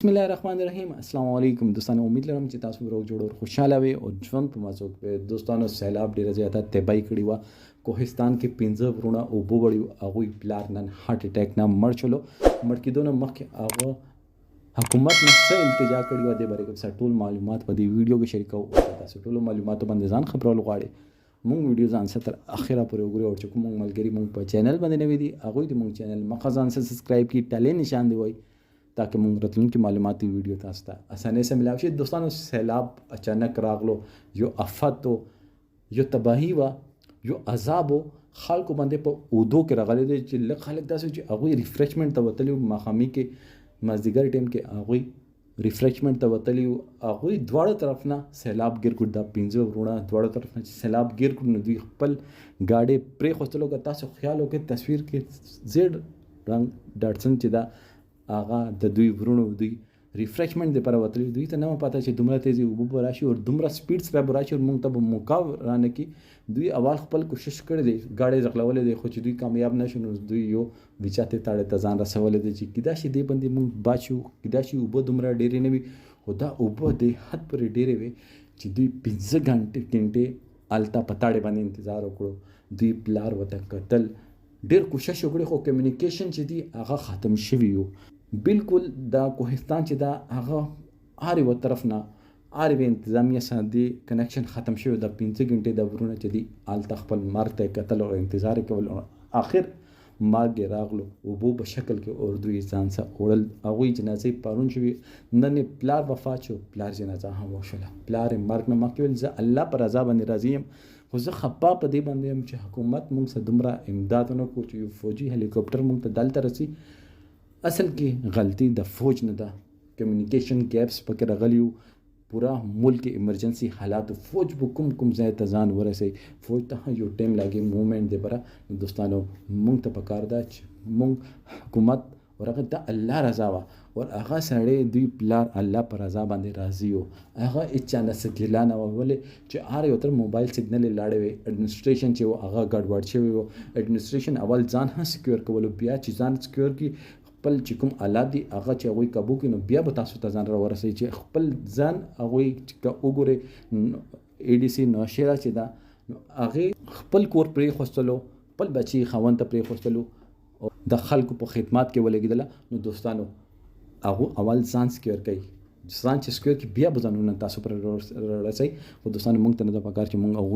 بسم الله الرحمن الرحیم. السلام علیکم دوستانو، امید لرم چې تاسو روغ جوړ او خوشاله وي او ژوند په مزو کې. دوستانو سیلاب ډیره زیاته تباہی کړې وه. کوهستان کې 15 ورونه اوبو وړي، هغوی پلار نن هارت اٹیک نه مړ شولو. مړ کېدو نه مخکې هغه حکومت نه څه التجا کړې وه، دې باره کې ټول معلومات په دې ویډیو کې شریکوو او تاسو ټولو معلوماتو باندې ځان خبرول غواړئ مونږ ویډیو ځان سره تر اخره پورې وګورئ. او چې کوم ملګري مونږ په چینل باندې نوي دي هغوی د مونږ چینل مخه ځان سره سبسکرایب کړي، ټلې نشان دی وایي ताकि مونږ راتلونکي معلوماتي ویډیو تاسو ته اسانه سره ملاوي شي. دوستانو سیلاب اچانک راغلو، یو آفت و، یو تباہی و، یو عذاب و. خلکو باندې په اودو کې راغلی دی چې لږ خلک داسې چې هغوی ریفریشمنټ ته وتلي وو، ماښامي کې مازدیګر ټایم کې هغوی ریفریشمنټ ته وتلي وو. هغوی دواړو طرف نه سیلاب ګیر کړو، دا 15 ورونه دواړو طرف نه چې سیلاب ګیر کړو نو دوی خپل ګاډۍ پرېښودلو. که تاسو خیال وکړئ تصویر کې زیړ رنګ ډاټسن چې دا هغه د دوی ورونو دوی ریفریشمنټ دپاره وتلي، دوی ته نه پته چې دومره تیزي اوبه به راشي او دومره سپیډ سره به راشي او موږ ته به موقع رانه کړي. دوی اول خپل کوشش کړی دی، ګاډۍ ځغلولی دی، خو چې دوی کامیاب نه شو نو دوی یو ویچاتې تاړې ته ځان رسولی دی چې کیدای شي دې باندې موږ بچ شو، کیدای شي اوبه دومره ډېرې نه وي. خو دا اوبه د حد پورې ډېرې وې چې دوی 15 ګنټې هلته په تاړې باندې انتظار وکړو. دوی پلار ورته کتل، ډېر کوشش وکړي، خو کمیونیکیشن چې دی هغه ختم شوي و. بالکل دا کوهستان چې دا هغه هر یوه طرف نه هر یوې انتظامیه سره د کنیکشن ختم شوی. دا 15 ګنټې دا ورونه چې دي هلته خپل مرګ ته یې کتل او انتظار یې کول. آخر مرګ یې راغلو اوبو په شکل کې او دوی ځان سره وړل. هغوی جنازې پرون شوي، نن یې پلار وفات شو، پلار جنازه هم وشوله. پلار یې مرګ نه مخکې ویل زه الله په رضا باندې راضي یم، خو زه خفه په دې باندې یم چې حکومت موږ سره دومره امداد ونه کړو چې یو فوجي هلیکاپټر موږ ته دلته رسي. اصل کې غلطي د فوج نه ده، کمیونیکیشن ګیپس پکې راغلي وو. پورا ملک ایمرجنسي حالات، فوج به کوم ځای ته ځان ورسوي، فوج ته یو ټایم لګي موومنټ دپاره. نو دوستانو مونږ ته پکار ده چې مونږ حکومت ورغه د الله رضا وه او هغه سړی دوی پلار الله په رضا باندې راضي و. هغه هېچا نه څه ګیله نه وه، ولې چې هر یو تر موبایل سیګنل یې لاړې وې. اډمنسټریشن چې و هغه ګډوډ شوی و. اډمنسټریشن اول ځان هم سکیور کولو، بیا چې ځان سکیور کړي خپل چې کوم آلات دي هغه چې هغوی قابو کړي نو بیا به تاسو ته ځان راورسوي چې خپل ځان هغوی چې وګورئ ADC نوشیره چې ده نو هغې خپل کور پرېښوستلو، خپل بچي خاوند ته پرېښوستلو او د خلکو په خدمات کې ولګېدله. نو دوستانو هغو اول ځان سکیور کوي، ځان چې سکیور کړي بیا به ځانونه تاسو پر رسوي. خو دوستانو موږ ته نه ده پکار چې موږ هغوی